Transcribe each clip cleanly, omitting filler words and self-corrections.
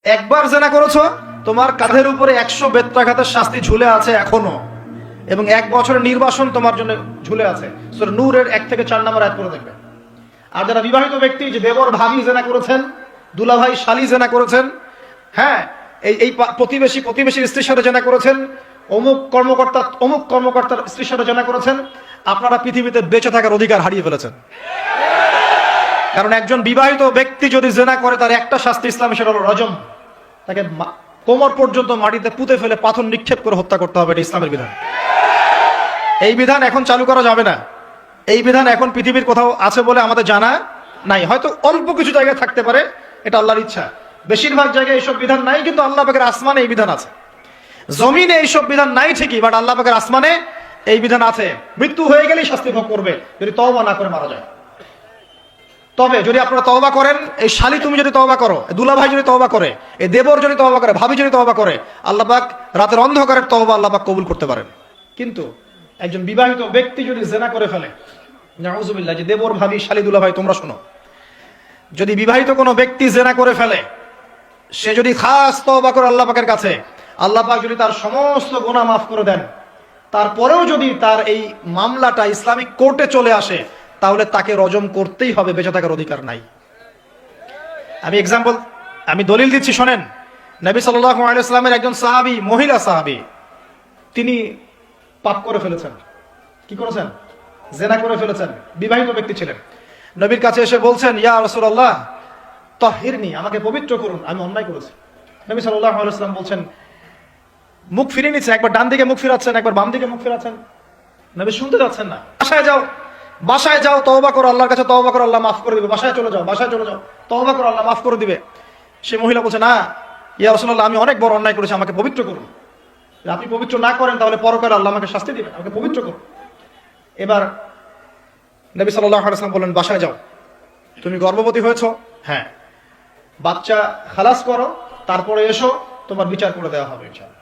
একবার জেনা করেছো, তোমার কাঁধের উপরে 100 বেত্রাঘাতের শাস্তি ঝুলে আছে এখনো, এবং 1 বছরের নির্বাসন তোমার জন্য ঝুলে আছে। সূরা নূরের 1 থেকে 4 নম্বর আয়াত পড়ে দেখবে। আর যারা বিবাহিত ব্যক্তি, যে দেবর ভাবি জেনা করেছেন, দুলাভাই শালি জেনা করেছেন, হ্যাঁ, এই প্রতিবেশীর স্ত্রীর সাথে জেনা করেছেন, অমুক কর্মকর্তার স্ত্রীর সাথে জেনা করেছেন, আপনারা পৃথিবীতে বেঁচে থাকার অধিকার হারিয়ে ফেলেছেন। কারণ একজন বিবাহিত ব্যক্তি যদি জেনা করে, তার একটা শাস্তি ইসলামে, সেটা হলো রজম। তাকে কোমর পর্যন্ত মাটিতে পুঁতে ফেলে পাথর নিক্ষেপ করে হত্যা করতে হবে। এটা ইসলামের বিধান। এই বিধান এখন চালু করা যাবে না। এই বিধান এখন পৃথিবীর কোথাও আছে বলে আমাদের জানা নাই। হয়তো অল্প কিছু জায়গায় থাকতে পারে, এটা আল্লাহর ইচ্ছা। বেশিরভাগ জায়গায় এইসব বিধান নাই, কিন্তু আল্লাহ পাকের আসমানে এই বিধান আছে। জমিনে এইসব বিধান নাই ঠিকই, বাট আল্লাহ পাকের আসমানে এই বিধান আছে। মৃত্যু হয়ে গেলেই শাস্তি ভোগ করবে যদি তওবা না করে মারা যায়। তবে যদি আপনারা তওবা করেন, এই শালি তুমি যদি তওবা করো, দুলাভাই যদি তওবা করে, এই দেবর যদি তওবা করে, ভাবি যদি তওবা করে, আল্লাহ পাক রাতের অন্ধকারের তওবা আল্লাহ পাক কবুল করতে পারেন। কিন্তু একজন বিবাহিত ব্যক্তি যদি জেনা করে ফেলে, নাউযুবিল্লাহ, যে দেবর ভাবি শালি দুলাভাই তোমরা শোনো, যদি বিবাহিত কোনো ব্যক্তি জেনা করে ফেলে, সে যদি খাস তওবা করে আল্লাহ পাকের কাছে, আল্লাহ পাক যদি তার সমস্ত গুনাহ মাফ করে দেন, তারপরেও যদি তার এই মামলাটা ইসলামিক কোর্টে চলে আসে, তাহলে তাকে রজম করতেই হবে, বেঁচে থাকার অধিকার নাই। আমি দলিল দিচ্ছি, শোনেন। নবী সাল্লাল্লাহু আলাইহি ওয়াসাল্লামের একজন সাহাবী, মহিলা সাহাবী, তিনি পাপ করে ফেলেছেন। কি করেছেন? জেনা করে ফেলেছেন। বিবাহিত ব্যক্তি ছিলেন। নবীর কাছে এসে বলছেন, ইয়া রাসূলুল্লাহ তাহহিরনি, আমাকে পবিত্র করুন, আমি অন্যায় করেছি। নবী সাল্লাল্লাহু আলাইহি ওয়াসাল্লাম বলছেন, মুখ ফিরিয়ে নিচ্ছেন, একবার ডান দিকে মুখ ফিরাচ্ছেন, একবার বাম দিকে মুখ ফিরাচ্ছেন। নবী শুনতে যাচ্ছেন না। বাসায় যাও, তওবা করো, আল্লাহর কাছে তওবা করো, আল্লাহ মাফ করে দিবে। বাসায় চলে যাও, তওবা করো, আল্লাহ মাফ করে দিবে। সে মহিলা বলছে, না ইয়া রাসূলুল্লাহ, আমি অনেক বড় অন্যায় করেছি, আমাকে পবিত্র করুন। আপনি পবিত্র না করেন তাহলে পরকালে আল্লাহ আমাকে শাস্তি দিবেন, আমাকে পবিত্র করুন। এবার নবী সাল্লাল্লাহু আলাইহি ওয়াসাল্লাম বললেন, বাসায় যাও। তুমি গর্ভবতী হয়েছো? হ্যাঁ। বাচ্চা খালাস করো, তারপরে এসো, তোমার বিচার করে দেওয়া হবে ইনশাআল্লাহ।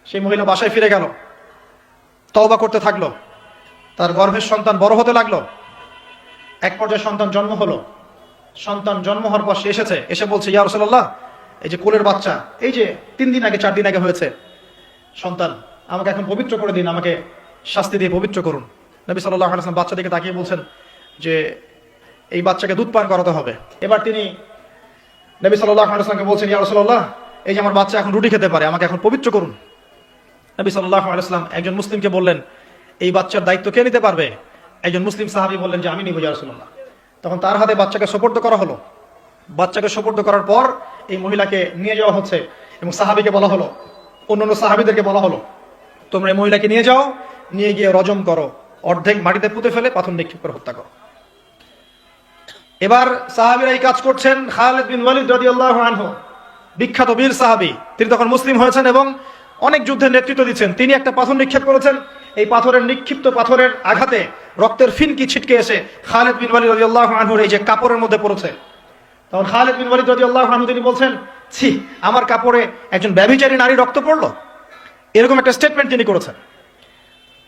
সেই মহিলা বাসায় ফিরে গেল, তওবা করতে থাকলো। তার গর্ভের সন্তান বড় হতে লাগলো। এক পর্যায়ে সন্তান জন্ম হলো। সন্তান জন্ম হওয়ার পর সে এসে বলছে, ইয়া রাসূলুল্লাহ, এই যে কোলের বাচ্চা, এই যে 3 দিন আগে 4 দিন আগে হয়েছে সন্তান, আমাকে এখন পবিত্র করে দিন, আমাকে শাস্তি দিয়ে পবিত্র করুন। নবী সাল্লাল্লাহু আলাইহি ওয়াসাল্লাম বাচ্চা দিকে তাকিয়ে বলছেন যে এই বাচ্চাকে দুধ পান করাতে হবে। এবার তিনি নবী সাল্লাল্লাহু আলাইহি ওয়াসাল্লামকে বলছেন, ইয়া রাসূলুল্লাহ, এই যে আমার বাচ্চা এখন রুটি খেতে পারে, আমাকে এখন পবিত্র করুন। নবী সাল্লাল্লাহু আলাইহি ওয়াসাল্লাম একজন মুসলিমকে বললেন, এই বাচ্চার দায়িত্ব কে নিতে পারবে? একজন মুসলিম সাহাবী বললেন যে আমি নিব ইয়া রাসূলুল্লাহ। তখন তার হাতে বাচ্চাকে সোপর্দ করা হলো। বাচ্চাকে সোপর্দ করার পর এই মহিলাকে নিয়ে যাওয়া হচ্ছে, এবং সাহাবীকে বলা হলো, অন্যান্য সাহাবীদেরকে বলা হলো, তোমরা এই মহিলাকে নিয়ে যাও, নিয়ে গিয়ে রজম করো, অর্ধেক মাটিতে পুঁতে ফেলে পাথর নিক্ষেপ করে হত্যা করো। এবার সাহাবীরা এই কাজ করছেন। খালিদ বিন ওয়ালিদ রাদিয়াল্লাহু আনহু, বিখ্যাত বীর সাহাবী, তিনি তখন মুসলিম হয়েছেন এবং অনেক যুদ্ধের নেতৃত্ব দিচ্ছেন। তিনি একটা পাথর নিক্ষেপ করেছেন। এই নিক্ষিপ্ত পাথরের আঘাতে রক্তের ফিনকি ছিটকে এসে খালিদ বিন ওয়ালিদ রাদিয়াল্লাহু আনহুর এই যে কাপড়ের মধ্যে পড়েছে। তখন খালিদ বিন ওয়ালিদ রাদিয়াল্লাহু আনহু তিনি বলছেন, ছি, আমার কাপড়ে একজন ব্যভিচারী নারী রক্ত পড়লো, এরকম একটা স্টেটমেন্ট তিনি করেছেন।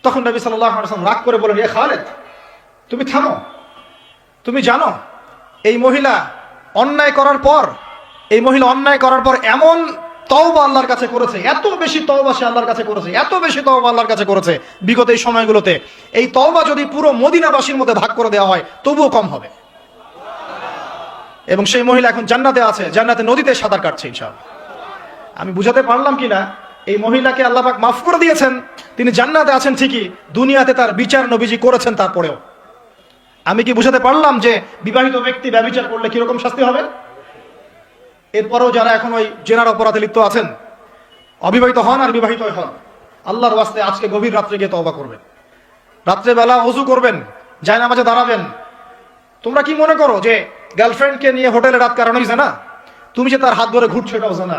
তখন নবী সাল্লাল্লাহু আলাইহি ওয়াসাল্লাম রাগ করে বলেন, এ খালিদ, তুমি থামো। তুমি জানো এই মহিলা অন্যায় করার পর এমন তওবা আল্লাহর কাছে করেছে, এত বেশি তওবা সে আল্লাহর কাছে করেছে, বিগত এই সময়গুলোতে, এই তওবা যদি পুরো মদিনাবাসীর মধ্যে ভাগ করে দেওয়া হয় তবুও কম হবে। এবং সেই মহিলা এখন জান্নাতে আছে, জান্নাতে নদীতে সাঁতার কাটছে ইনশাআল্লাহ। আমি বুঝাতে পারলাম কিনা? এই মহিলাকে আল্লাহ পাক মাফ করে দিয়েছেন, তিনি জান্নাতে আছেন ঠিকই, দুনিয়াতে তার বিচার নবীজি করেছেন তারপরেও। আমি কি বুঝাতে পারলাম যে বিবাহিত ব্যক্তি ব্যভিচার করলে কিরকম শাস্তি হবে? এরপরেও যারা এখন ওই জেনার অপরাধে লিপ্ত আছেন, অবিবাহিত হন আর বিবাহিত হন, আল্লাহর ওয়াস্তে আজকে গভীর রাত্রে গিয়ে তওবা করবেন, রাত্রেবেলা ওযু করবেন, জায়নামাজে দাঁড়াবেন। তোমরা কি মনে করো যে গার্লফ্রেন্ডকে নিয়ে হোটেলে রাত কাটানোই জানা? তুমি যে তার হাত ধরে ঘুরছো এটাও জানা?